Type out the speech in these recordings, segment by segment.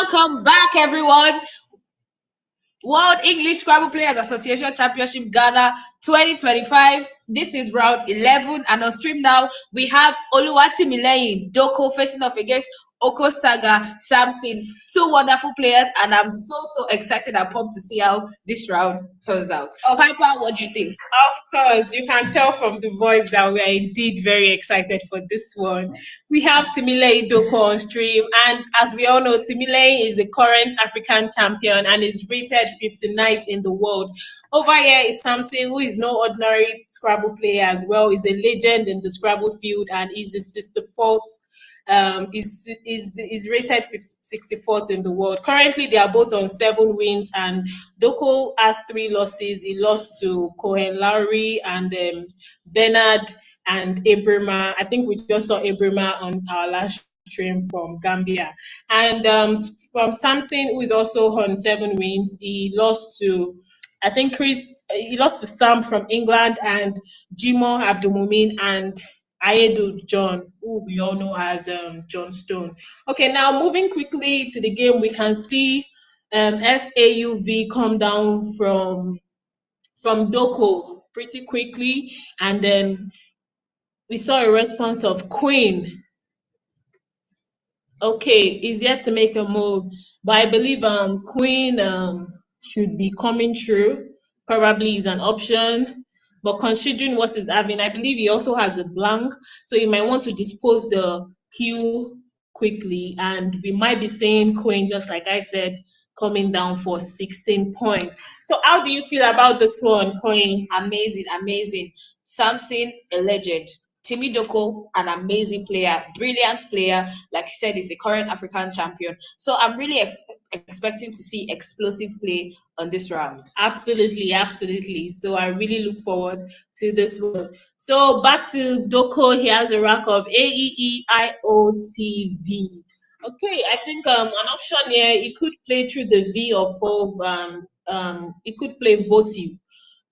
Welcome back, everyone. World English Scrabble Players Association Championship Ghana 2025. This is round 11, and on stream now we have Oluwatimilehin, Doko facing off against Okosagah, Samson. Two wonderful players, and I'm so excited and pumped to see how this round turns out. Piper, what do you think? Of course, you can tell from the voice that we are indeed very excited for this one. We have Timilehin Doko on stream, and as we all know, Timilehin is the current African champion and is rated 59th in the world. Over here is Samson, who is no ordinary Scrabble player as well. He's a legend in the Scrabble field and is the 64th. Is rated 64th in the world. Currently, they are both on 7 wins, and Doko has 3 losses. He lost to Cohen Lowry and Bernard and Abrima. I think we just saw Abrima on our last stream from Gambia. And from Samson, who is also on 7 wins, he lost to, I think, he lost to Sam from England and Jimo Abdulmumin and Ayedu John, who we all know as John Stone. Okay, now moving quickly to the game, we can see FAUV come down from Doko pretty quickly, and then we saw a response of Queen. Okay, he's yet to make a move, but I believe Queen should be coming through. Probably is an option. But considering what is having, I believe he also has a blank, so he might want to dispose the queue quickly, and we might be seeing Queen, just like I said, coming down for 16 points. So how do you feel about this one, Queen? Amazing. Samson, a legend. Timi Doko, an amazing player, brilliant player. Like you said, he's a current African champion. So I'm really expecting to see explosive play on this round. Absolutely. So I really look forward to this one. So back to Doko, he has a rack of AEEIOTV. Okay, I think an option here, he could play through the V or 4. He could play votive.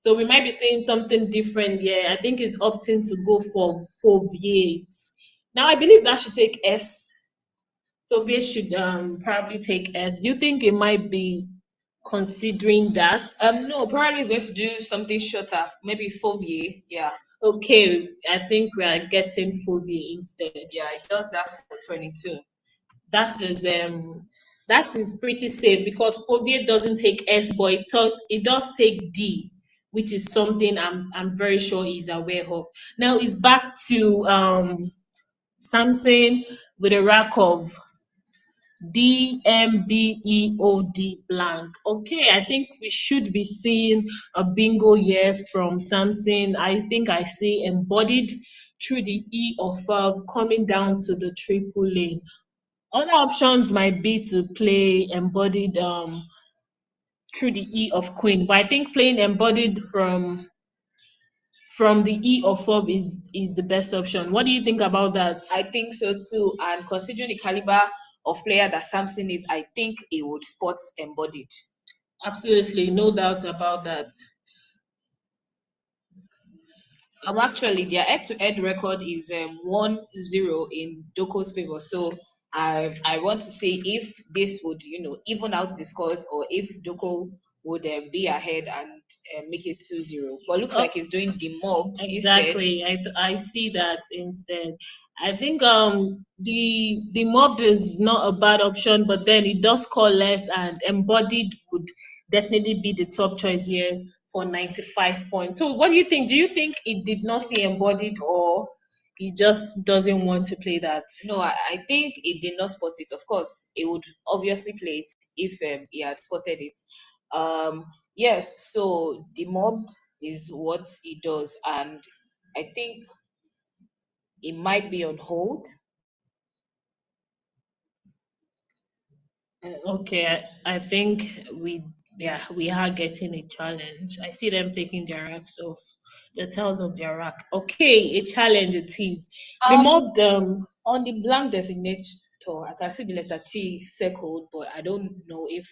So we might be saying something different here. I think he's opting to go for 4v8. Now I believe that should take S. So V should probably take S. Do you think it might be considering that? No, probably he's going to do something shorter, maybe 4v8. Yeah. Okay, I think we are getting 4v8 instead. Yeah, it does that for 22. That is pretty safe because 4v8 doesn't take S, but it does take D, which is something I'm very sure he's aware of. Now it's back to Samson with a rack of DMBEOD blank. Okay, I think we should be seeing a bingo here from Samson. I think I see embodied through the E of 5 coming down to the triple lane. Other options might be to play embodied through the E of Queen, but I think playing embodied from the E of 4 is the best option. What do you think about that? I think so too, and considering the caliber of player that Samson is, I think he would spot embodied. Absolutely, no doubt about that. Actually, their head-to-head record is 1-0 in Doko's favor. So I want to see if this would, even out the scores, or if Doko would be ahead and make it 2-0. But looks like he's doing the mob. Exactly, I see that instead. I think the mob is not a bad option, but then it does score less, and embodied would definitely be the top choice here for 95 points. So what do you think? Do you think it did not see embodied, or he just doesn't want to play that? No, I think it did not spot it. Of course, it would obviously play it if he had spotted it. Yes, so demobbed is what he does, and I think it might be on hold. Okay, I think we are getting a challenge. I see them taking their racks off, the tails of their rack. Okay, a challenge it is. Remove them on the blank designator. I can see the letter T circled, but I don't know if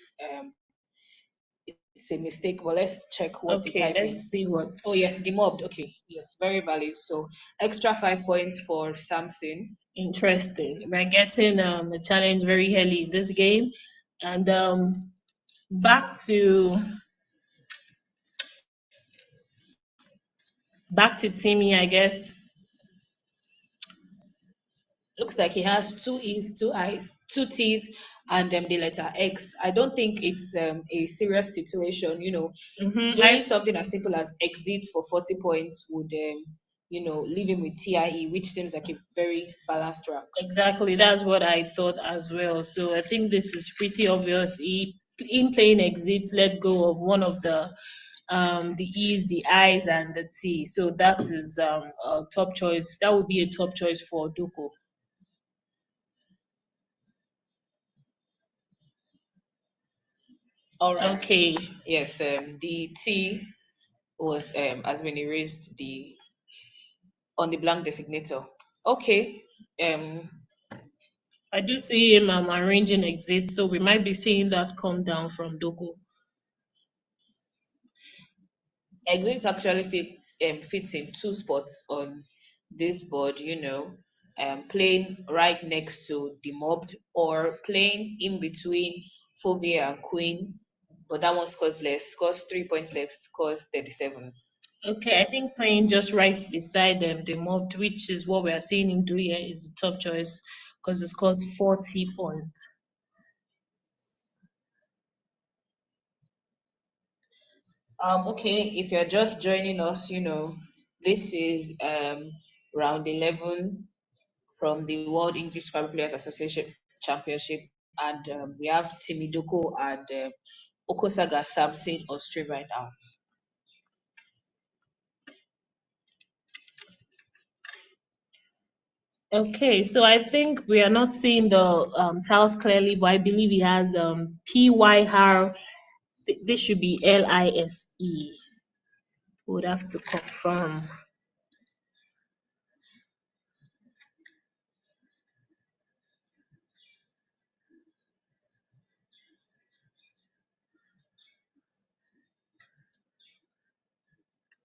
it's a mistake. But let's check what the type let's is. see what. Oh yes, demobbed. Okay, yes, very valid. So extra 5 points for Samson. Interesting. We're getting a challenge very early in this game. And back to back to Timmy, I guess. Looks like he has two E's, two I's, two T's, and the letter X. I don't think it's a serious situation. Doing I something as simple as exit for 40 points would, leave him with TIE, which seems like a very balanced track. Exactly, that's what I thought as well. So I think this is pretty obvious. In playing exits, let go of one of the E's, the I's, and the T. So that is a top choice. That would be a top choice for Doko. All right. Okay, Yes, the T was has been erased the on the blank designator. Okay. Um, I do see him arranging exits, so we might be seeing that come down from Doko. exit actually fits in two spots on this board. Playing right next to the mobbed or playing in between Fovea and Queen, but that one scores less, scores 3 points less, scores 37. Okay, I think playing just right beside them, the mobbed, which is what we are seeing him do here, is the top choice because it scores 40 points. Okay, if you're just joining us, this is round 11 from the World English Scrabble Players Association Championship, and we have Timmy Doko and Okosagah Samson on stream right now. Okay, so I think we are not seeing the tiles clearly, but I believe he has PYR. This should be LISE. Would have to confirm.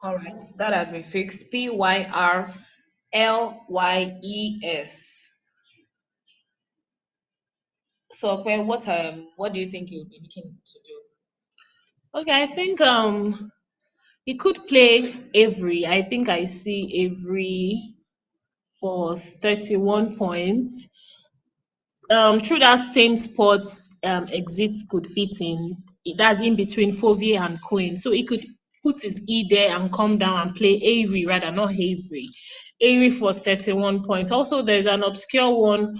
All right, that has been fixed. PYRLYES. So, okay, what do you think you'll be looking to do? Okay, I think he could play Avery. I think I see Avery for 31 points. Through that same spot, exits could fit in. That's in between Fovey and Queen. So he could put his E there and come down and play Avery rather, not Avery. Avery for 31 points. Also, there's an obscure one.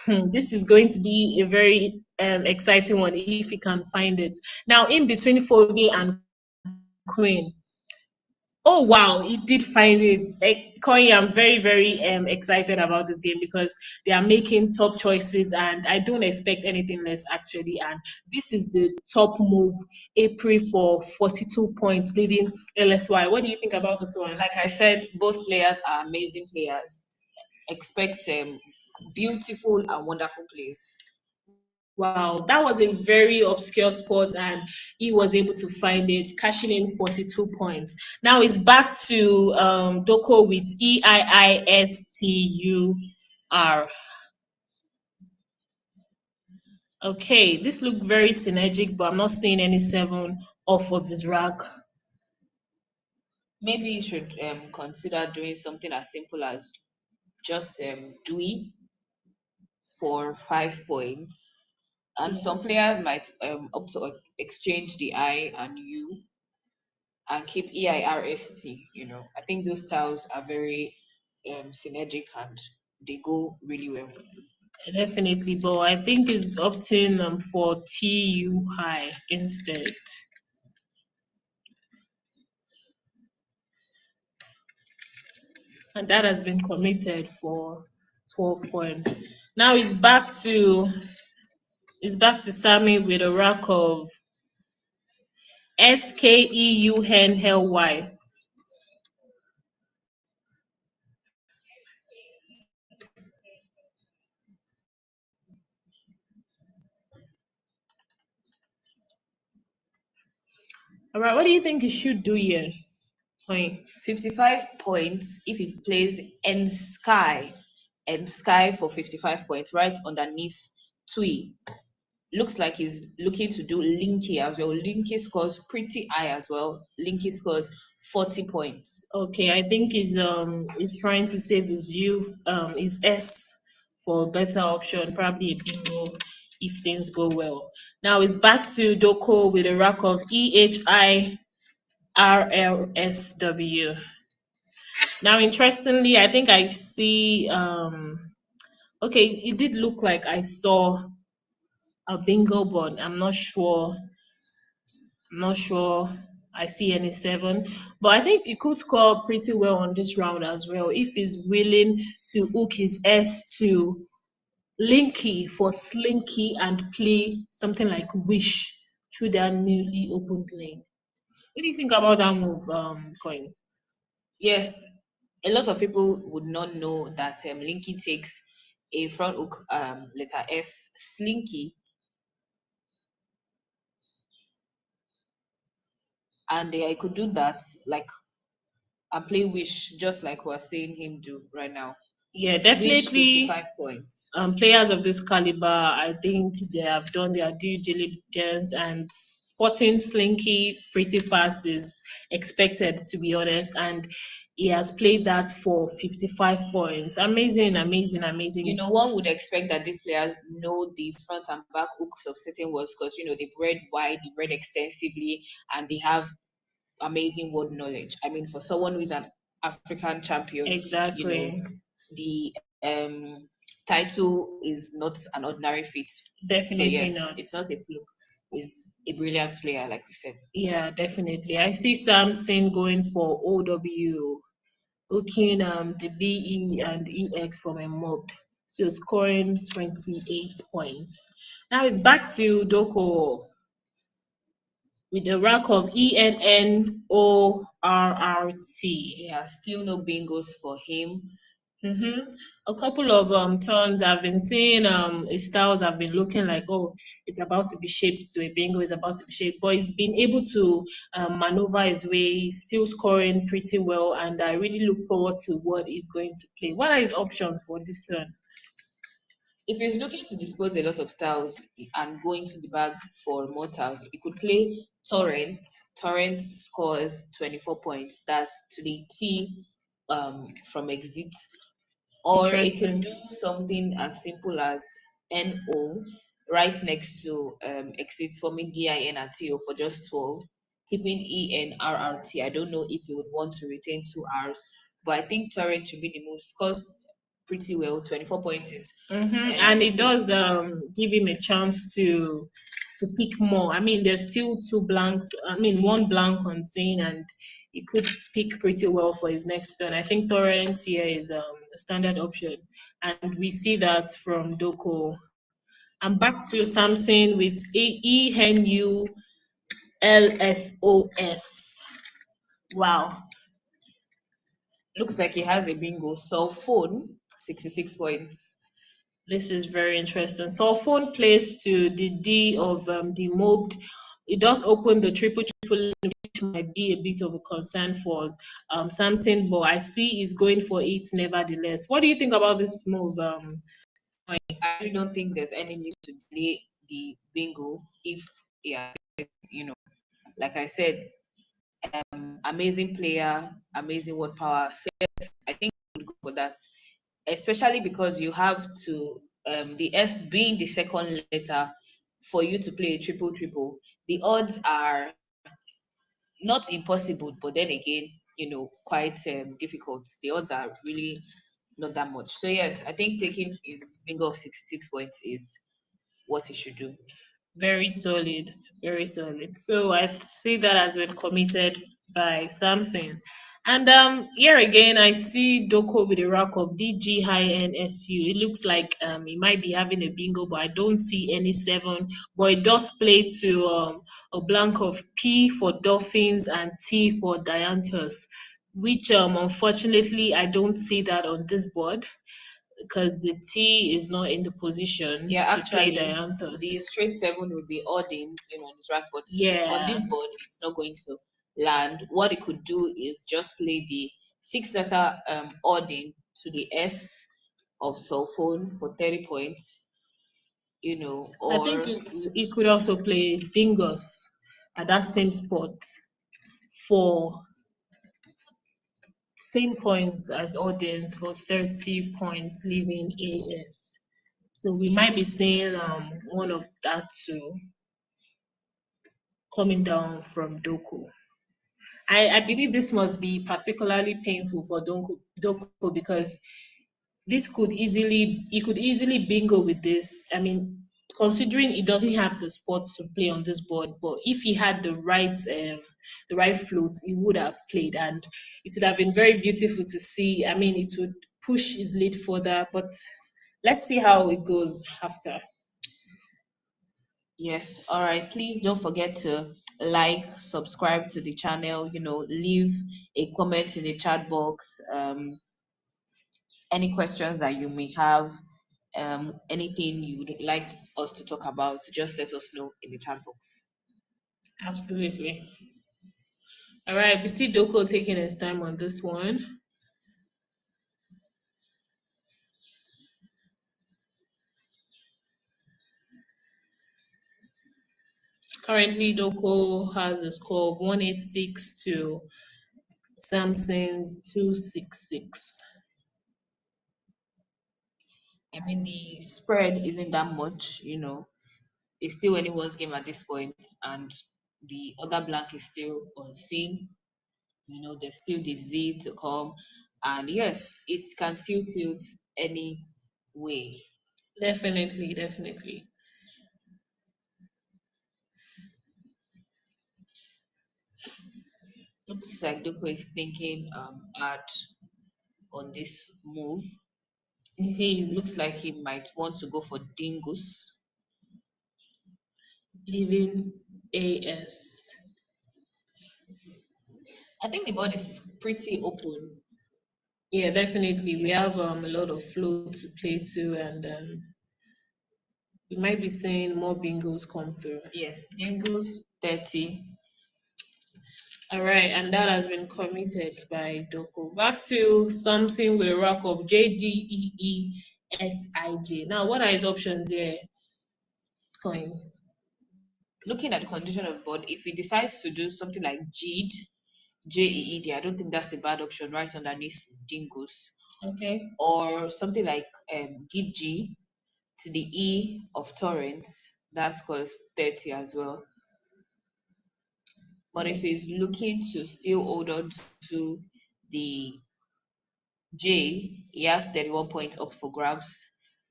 This is going to be a very exciting one if you can find it. Now, in between Fovey and Queen, oh wow, he did find it. Koyi, I'm very, very excited about this game because they are making top choices and I don't expect anything less actually. And this is the top move, April for 42 points, leaving LSY. What do you think about this one? Like I said, both players are amazing players. Expect beautiful and wonderful plays. Wow, that was a very obscure spot, and he was able to find it, cashing in 42 points. Now it's back to Doko with EIISTUR. Okay, this looked very synergic, but I'm not seeing any seven off of his rack. Maybe you should consider doing something as simple as just Dewey for 5 points. And some players might opt to exchange the I and U and keep EIRST. I think those styles are very synergic and they go really well. Definitely, but I think it's opting for TU high instead. And that has been committed for 12 points. Now it's back to Sammy with a rack of SKEUNLY. All right, what do you think he should do here? Fine. 55 points if he plays End Sky for 55 points right underneath Tui. looks like he's looking to do Linky as well. Linky scores pretty high as well. Linky scores 40 points. Okay, I think he's trying to save his youth, his S for a better option, probably a bingo if things go well. Now it's back to Doko with a rack of EHIRLSW. Now interestingly, I think I see okay, it did look like I saw a bingo, but I'm not sure I see any seven. But I think he could score pretty well on this round as well if he's willing to hook his S to Linky for Slinky and play something like Wish through that newly opened lane. What do you think about that move, Coin? Yes, a lot of people would not know that Linky takes a front hook letter S Slinky, and I could do that like and play Wish just like we're seeing him do right now. Yeah, Wish definitely. 55 points. Players of this caliber, I think they have done their due diligence, and spotting Slinky pretty fast is expected, to be honest. And he has played that for 55 points. Amazing, amazing, You amazing. know, one would expect that these players know the front and back hooks of certain words because they've read wide, they've read extensively, and they have amazing word knowledge. I mean, for someone who is an African champion, Exactly. the title is not an ordinary feat. So Definitely yes, not. it's not a fluke. He's a brilliant player, like we said. Yeah, definitely. I see Samson going for OW, hooking the BE and EX from a mob. So scoring 28 points. Now it's back to Doko with a rack of ENNORRT. Yeah, still no bingos for him. Mm-hmm. A couple of turns I've been seeing his styles have been looking like, oh, it's about to be shaped to a bingo, it's about to be shaped, but he's been able to maneuver his way, still scoring pretty well, and I really look forward to what he's going to play. What are his options for this turn? If he's looking to dispose a lot of tiles and go into the bag for more tiles, he could play Torrent. Torrent scores 24 points. That's to the T from exit. Or it could Interesting. do something as simple as NO right next to exit forming DIN and TO for just 12, keeping ENRRT. I don't know if you would want to retain two R's, but I think Torrent should be the most scores pretty well. 24 points And it is does give him a chance to pick more. I mean, there's still two blanks. I mean, one blank on scene, and he could pick pretty well for his next turn. I think Torrent here is a standard option, and we see that from Doko. I'm back to Samson with ENULFOS. Wow. looks like he has a bingo. Cell phone, 66 points. This is very interesting. So phone plays to the D of the mobbed. It does open the triple triple, which might be a bit of a concern for Samson, but I see he's going for it nevertheless. What do you think about this move? I really don't think there's any need to delay the bingo if yeah, like I said, amazing player, amazing word power. So yes, I think we would go for that, especially because you have to the S being the second letter for you to play a triple triple. The odds are not impossible, but then again, quite difficult. The odds are really not that much. So yes, I think taking his bingo of 66 points is what he should do. Very solid, very solid. So I see that has been committed by Samson. And here again, I see Doko with a rack of DG high end SU. It looks like he might be having a bingo, but I don't see any seven. But it does play to a blank of P for Dolphins and T for Dianthus, which unfortunately I don't see that on this board because the T is not in the position Yeah, to play actually, the Dianthus. straight seven would be Odin, on his rack, but on Yeah, this board, it's not going to land. What it could do is just play the six-letter Odin to the S of cell phone for 30 points. I think or he could also play Dingus at that same spot for same points as audience for 30 points, leaving AS. So we might be seeing one of that two coming down from Doko. I believe this must be particularly painful for Doko because he could easily bingo with this. I mean, considering he doesn't have the spots to play on this board, but if he had the right float, he would have played, and it would have been very beautiful to see. I mean, it would push his lead further, but let's see how it goes after. yes, all right. Please don't forget to like, subscribe to the channel, leave a comment in the chat box. Any questions that you may have, anything you would like us to talk about, just let us know in the chat box. Absolutely. All right, we see Doko taking his time on this one. Currently, Doko has a score of 186 to Samson's 266. I mean, the spread isn't that much, it's still anyone's game at this point, and the other blank is still unseen. There's still the Z to come, and yes, it can still tilt any way. Definitely, definitely. Looks like Doko is thinking hard on this move. He Looks is like he might want to go for Dingus. leaving AS. I think the board is pretty open. Yeah, definitely. We have Yes. a lot of flow to play to, and we might be seeing more bingos come through. Yes, Dingus 30. All right, and that has been committed by Doko. Back to something with a rack of JDEESIJ. Now, what are his options here? Coin. Looking at the condition of the board, if he decides to do something like Jeed, JEED, I don't think that's a bad option right underneath Dingus. Okay. Or something like Gidji to the E of Torrents, that scores 30 as well. But if he's looking to still hold on to the J, he has 31 points up for grabs.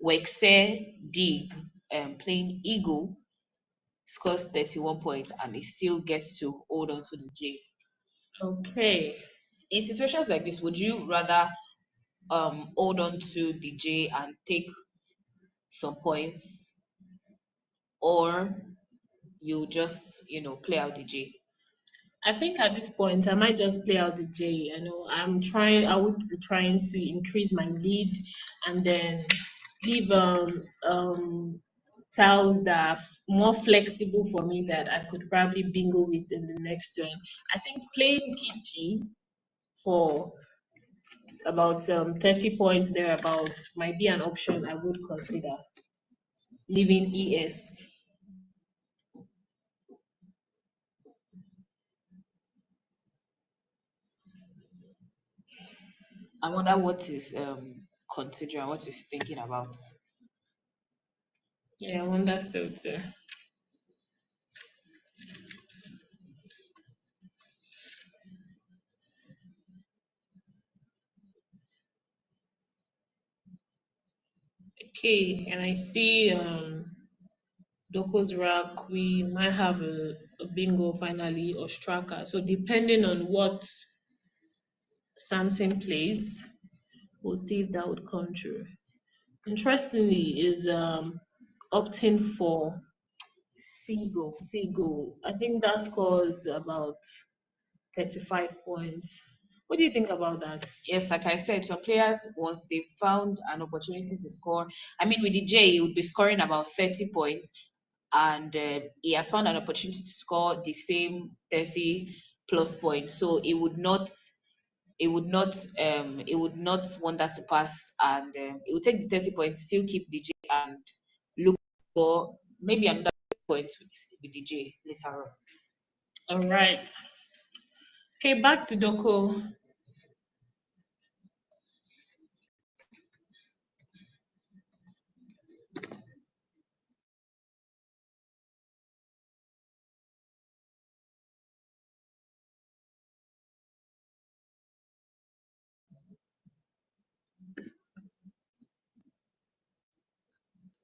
Wexe Dig, playing Eagle, scores 31 points and he still gets to hold on to the J. Okay. In situations like this, would you rather hold on to the J and take some points, or you just play out the J? I think at this point I might just play out the J. I know I would be trying to increase my lead and then leave tiles that are more flexible for me that I could probably bingo with in the next turn. I think playing Gigi for about 30 points thereabouts might be an option I would consider. Leaving ES. I wonder what is considering, what is thinking about. Yeah, I wonder so too. Okay, and I see Doko's rack, we might have a bingo finally or striker. So depending on what Samson plays, we'll see if that would come true. Interestingly, is opting for Seagull. Seagull. I think that scores about 35 points. What do you think about that? Yes, like I said, some players, once they found an opportunity to score, I mean, with the J, he would be scoring about 30 points, and he has found an opportunity to score the same 30 plus points. So it would not want that to pass, and it would take the 30 points, still keep the J, and look score maybe another point with the J later on. All right. Okay, back to Doko.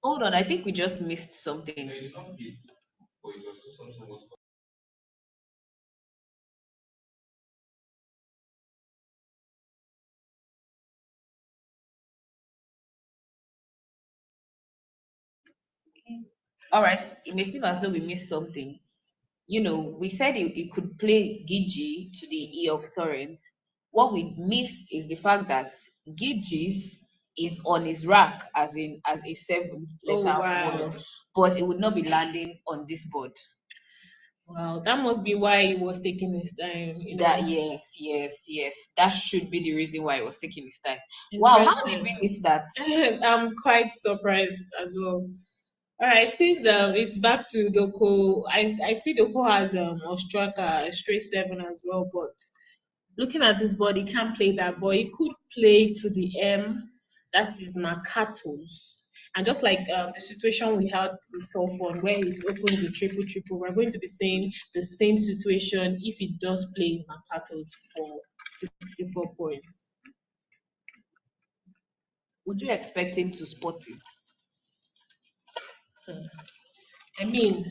Hold on, I think we just missed something. All right, it may seem as though we missed something. We said it could play Gigi to the E of Torrens. What we missed is the fact that Gigi's is on his rack, as in as a seven Oh letter wow. word, but it would not be landing on this board. Wow, that must be why he was taking his time. Yes. That should be the reason why it was taking his time. Wow, how did we Interesting. miss that? I'm quite surprised as well. All right, since it's back to Doko, I see Doko has Ostraka, a straight seven as well, but looking at this board, he can't play that, but he could play to the M, that is Makatos. And just like the situation we had with Sulfon, where it opens the triple triple, we're going to be saying the same situation if it does play Makatos for 64 points. Would you expect him to spot it? I mean,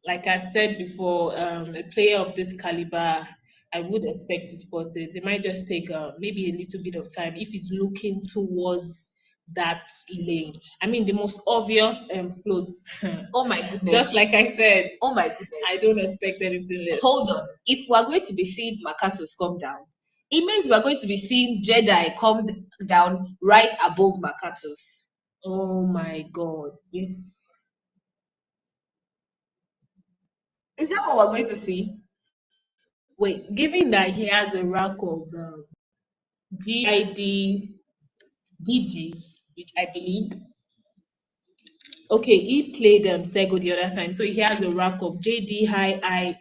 like I said before, a player of this caliber, I would expect to spot it. They might just take maybe a little bit of time if he's looking towards that lane. I mean, the most obvious floats. Oh my goodness. Just like I said, Oh my goodness. I don't expect anything less. Hold on. If we're going to be seeing Makatos come down, it means we're going to be seeing Jedi come down right above Makatos. Oh my God, this. Is that what we're going to see? Wait, given that he has a rack of GID DGs, which I believe. Okay, he played Sego the other time, so he has a rack of JDIIOP.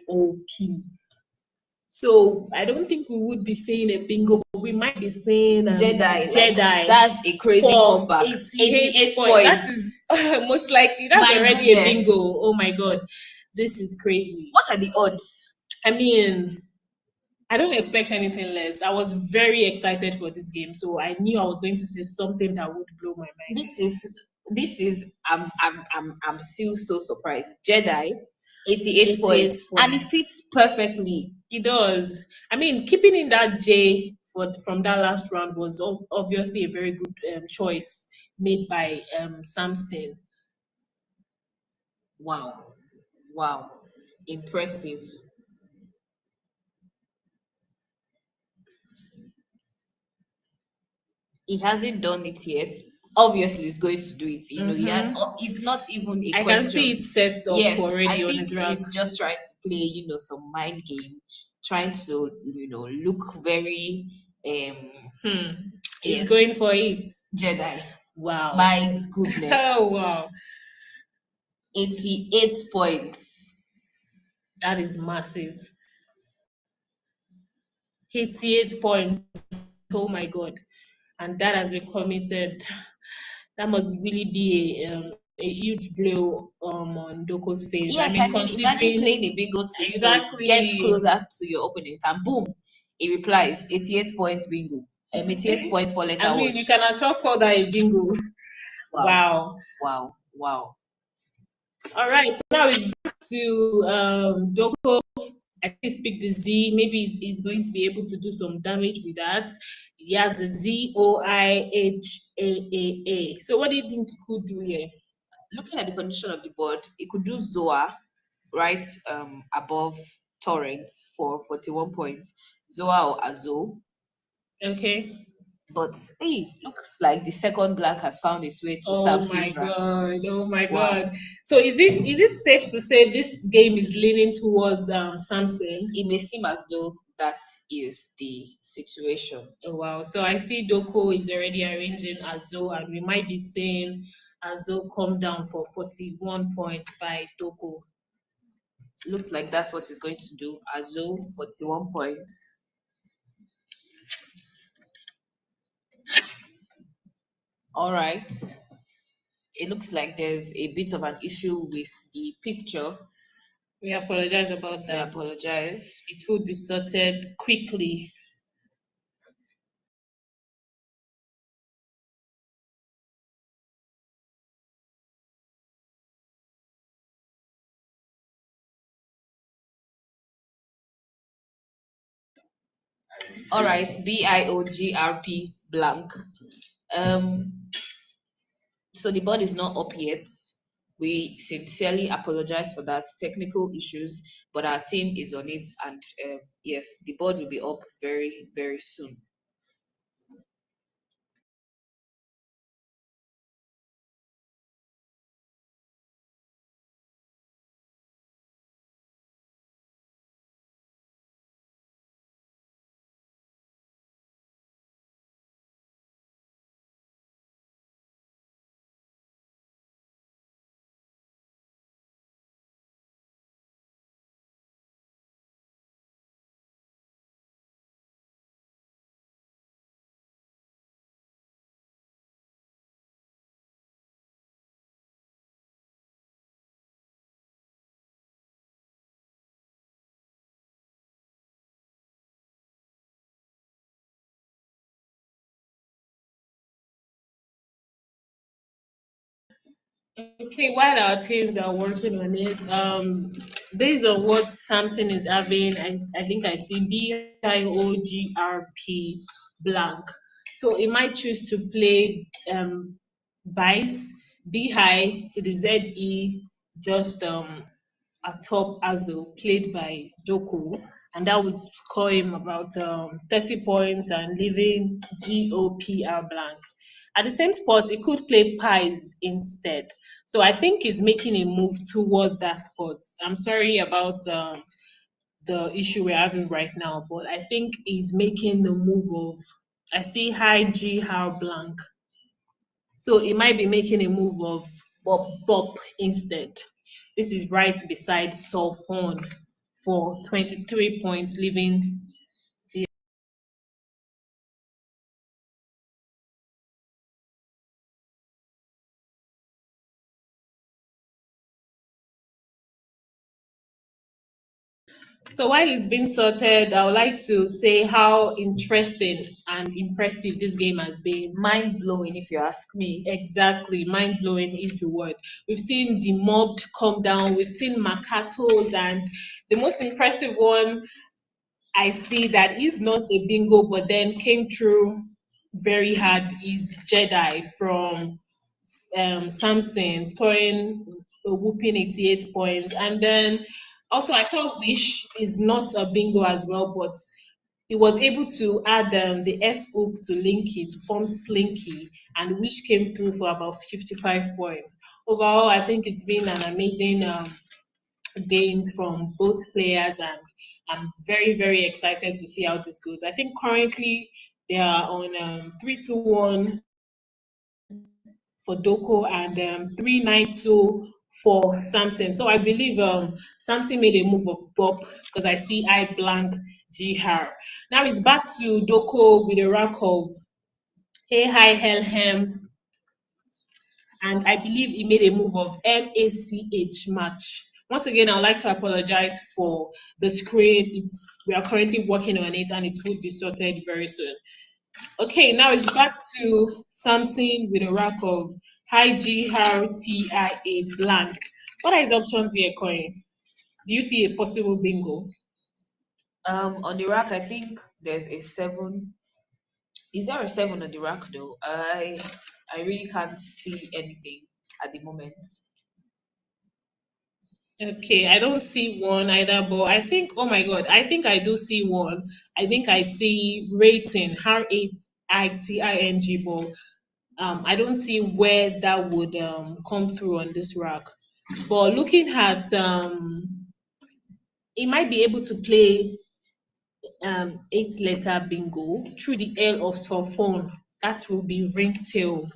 So I don't think we would be saying a bingo, but we might be saying Jedi. Jedi. That's a crazy for comeback. 88 points. points. That is most likely. That's My already goodness. a bingo. Oh my God, this is crazy. What are the odds? I mean, I don't expect anything less. I was very excited for this game, so I knew I was going to say something that would blow my mind. This is I'm still so surprised. Jedi, 88 points. And it fits perfectly. It does. I mean, keeping in that J from that last round was obviously a very good choice made by Samson. Wow. Impressive. He hasn't done it yet. Obviously, he's going to do it. It's not even a I question. can see it set up Yes, already I on think his rack. he's just trying to play, some mind game, trying to, look very He's yes, going for it. Jedi. Wow. My goodness. Oh wow. 88 points. That is massive. 88 points. Oh my God. And that has been committed. That must really be a huge blow on Doko's face. Yes, imagine playing a bingo to exactly get closer to your opponent, and boom, it replies 88 points bingo. 88 points for letter I mean, word. you can as well call that a bingo. Wow. Wow. All right, so now it's back to Doko. I think he's picked the Z. Maybe he's going to be able to do some damage with that. He has a ZOIHAAA. So what do you think he could do here? Looking at the condition of the board, it could do Zoa right above Torrent for 41 points. Zoa or Azo. Okay. But hey, looks like the second black has found its way to Samson's rack. Oh my God. So is it safe to say this game is leaning towards Samson? It may seem as though that is the situation. Oh wow. So I see Doko is already arranging Azo, and we might be saying Azo come down for 41 points by Doko. Looks like that's what he's going to do. Azo, 41 points. All right. It looks like there's a bit of an issue with the picture. We apologize about I that. apologize. It will be sorted quickly. All right, BIOGRP blank. So the board is not up yet. We sincerely apologize for that technical issues, but our team is on it, and yes, the board will be up very, very soon. Okay, while our teams are working on it, based on what Samson is having, I think I see BIOGRP blank. So it might choose to play Bice, B high to the ZE, just atop Azo, played by Doku, and that would score him about 30 points and leaving GOPR blank. At the same spot, he could play pies instead. So I think he's making a move towards that spot. I'm sorry about the issue we're having right now, but I think he's making the move of. I see high G how blank. So he might be making a move of Bob instead. This is right beside Sulfon for 23 points, leaving. So while it's been sorted, I would like to say how interesting and impressive this game has been. Mind blowing, if you ask me. Exactly, mind blowing is the word. We've seen the mobbed come down, we've seen Makatos, and the most impressive one I see that is not a bingo, but then came through very hard is Jedi from Samson scoring a whooping 88 points. And then also I saw Wish is not a bingo as well, but he was able to add the S hook to Linky to form Slinky, and Wish came through for about 55 points. Overall, I think it's been an amazing games from both players, and I'm very, very excited to see how this goes. I think currently they are on 3-2-1 for Doko and 3-9-2 for Samson. So I believe Samson made a move of Bob because I see I blank Jihar. Now it's back to Doko with a rack of Hey Hi Helhem, and I believe he made a move of MACH match. Once again, I would like to apologize for the screen. We are currently working on it and it will be sorted very soon. Okay, now it's back to Samson with a rack of high G R T I A blank. What are his options here, Coin? Do you see a possible bingo? On the rack, I think there's a 7. Is there a 7 on the rack though? I really can't see anything at the moment. Okay, I don't see one either, but I think, oh my God, I think I do see one. I think I see rating, RAITING, but I don't see where that would come through on this rack. But looking at, it might be able to play 8 letter bingo through the L of phone. That will be ringtail.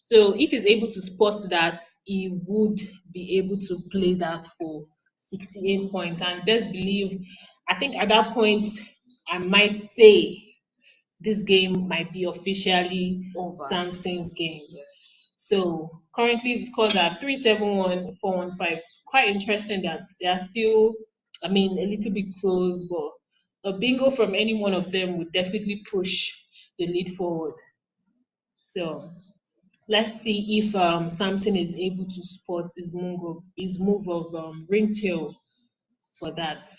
So if he's able to spot that, he would be able to play that for 68 points. And best believe, I think at that point, I might say this game might be officially Over. Samson's game. Yes. So currently the scores are 371-415. Quite interesting that they are still, I mean, a little bit close, but a bingo from any one of them would definitely push the lead forward. So let's see if Samson is able to spot his move of ringtail for that.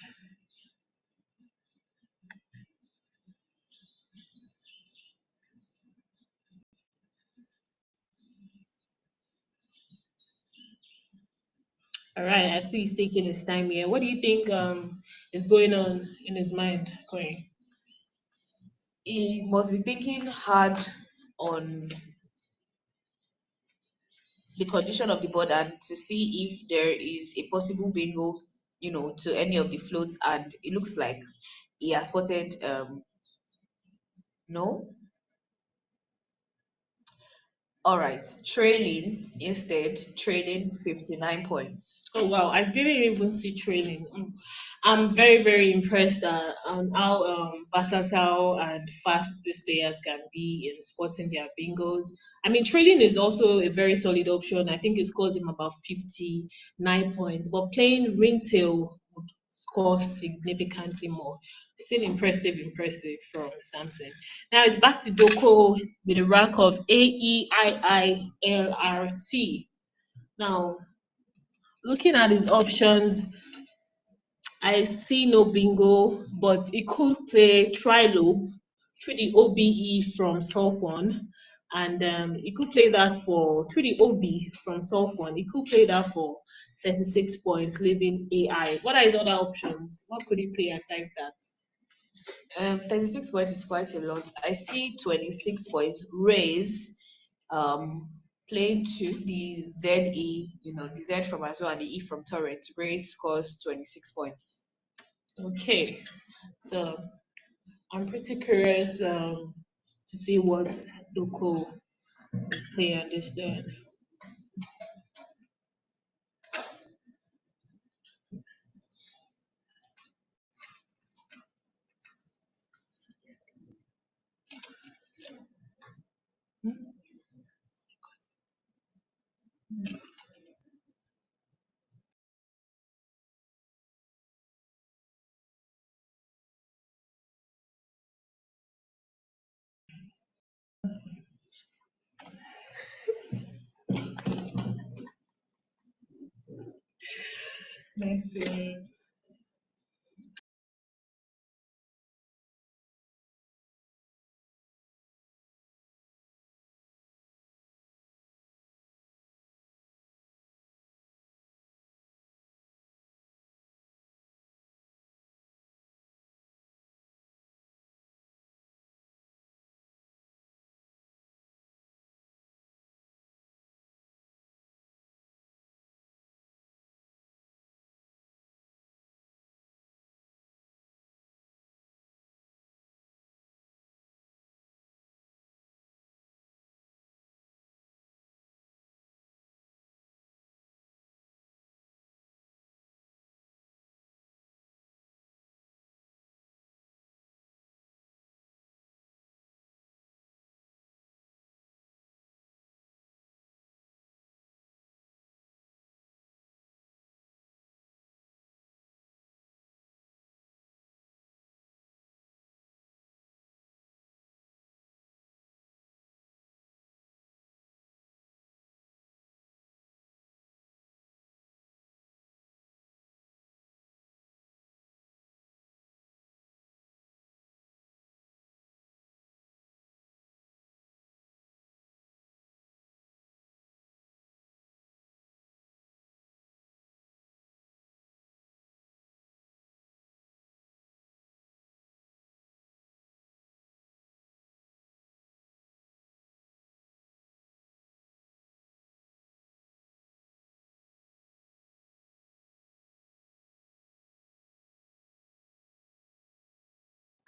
All right, I see he's taking his time here. What do you think is going on in his mind, Corey? He must be thinking hard on the condition of the board and to see if there is a possible bingo, to any of the floats. And it looks like he has spotted no. All right, trailing 59 points. Oh wow, I didn't even see training. I'm very very impressed on how versatile and fast these players can be in spotting their bingos. I mean, trailing is also a very solid option. I think it scores him about 59 points, but playing ringtail would score significantly more. Still impressive from Samson. Now it's back to Doko with a rank of AEIILRT. Now, looking at his options, I see no bingo, but he could play Trilo through the OBE from Sulfon, and he could play that for through the OB from Sulfon. He could play that for 36 points, leaving AI. What are his other options? What could he play aside that? 36 points is quite a lot. I see 26 points raise, um, playing to the ZE, the Z from Azure and the E from Torrent. Raise scores 26 points. Okay, so I'm pretty curious to see what Doko will play on this turn. Let's see.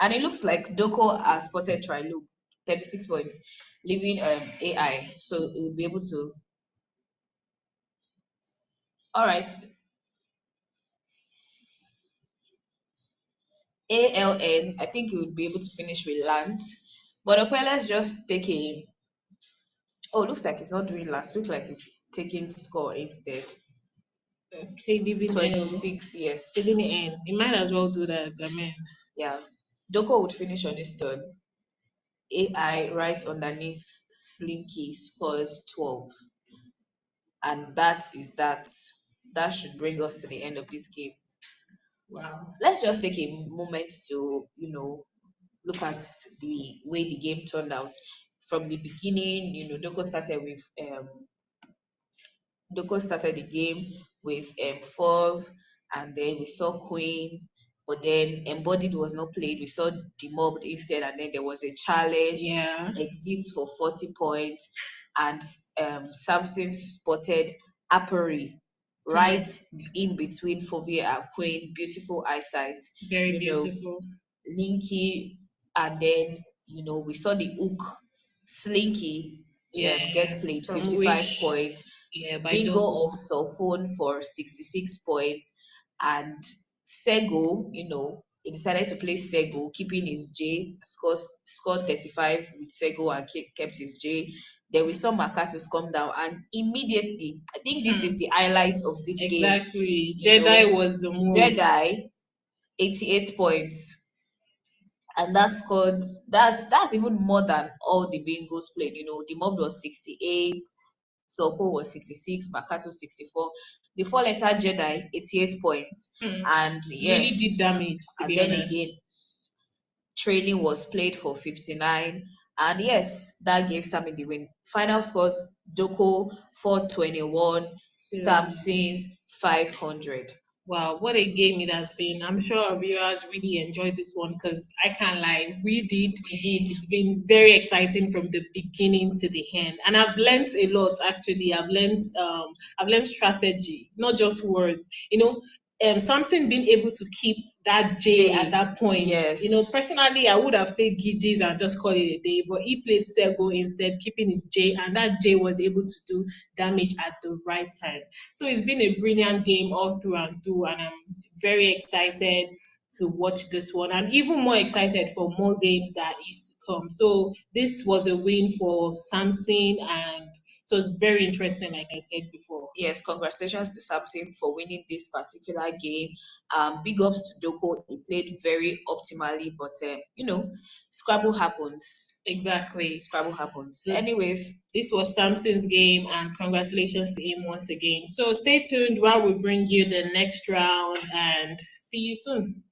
And it looks like Doko has spotted Triloop. 36 points, leaving AI. So it will be able to. All right. ALN, I think he would be able to finish with land. But okay, let's just take a. Oh, looks like it's not doing last. Looks like it's taking score instead. Okay, leaving L. 26, yes. Leaving N. You might as well do that. I mean, Yeah. Doko would finish on his turn. AI right underneath Slinky scores 12. And that is that. That should bring us to the end of this game. wow. Let's just take a moment to, look at the way the game turned out. From the beginning, Doko started the game with 4, and then we saw Queen, but then Embodied was not played. We saw Demobbed instead, and then there was a challenge, Yeah. exits for 40 points, and Samson spotted Apari right in between Fovia and Queen. Beautiful eyesight, Very you know, beautiful. Linky, and then we saw the hook Slinky Yeah. gets played From 55 Wish. points. Yeah, by Bingo of Doko. Sulphone for 66 points. And Sego, he decided to play Sego, keeping his J, scored 35 with Sego and kept his J. Then we saw Makatus come down, and immediately, I think this is the highlight of this game. Exactly. Jedi was the move. Jedi, 88 points. And that's even more than all the bingos played. The mob was 68, Sulfur was 66, Makato 64. The 4-letter Jedi, 88 points. And Really yes, did damage, to and be then honest. again, training was played for 59. And yes, that gave Sammy the win. Final scores Doko 421, Samson's 500. Wow, what a game it has been. I'm sure our viewers really enjoyed this one because I can't lie, we did. We did. It's been very exciting from the beginning to the end, and I've learned a lot. Actually, I've learned strategy, not just words. Samson being able to keep that J at that point. Yes. Personally, I would have played Gidis and just call it a day, but he played Sego instead, keeping his J, and that J was able to do damage at the right time. So it's been a brilliant game all through and through, and I'm very excited to watch this one. I'm even more excited for more games that is to come. So this was a win for Samson, and so it's very interesting, like I said before. Yes, congratulations to Samson for winning this particular game. Big ups to Doko. He played very optimally, but Scrabble happens. Exactly. Scrabble happens. So Anyways, this was Samson's game, and congratulations to him once again. So stay tuned while we bring you the next round, and see you soon.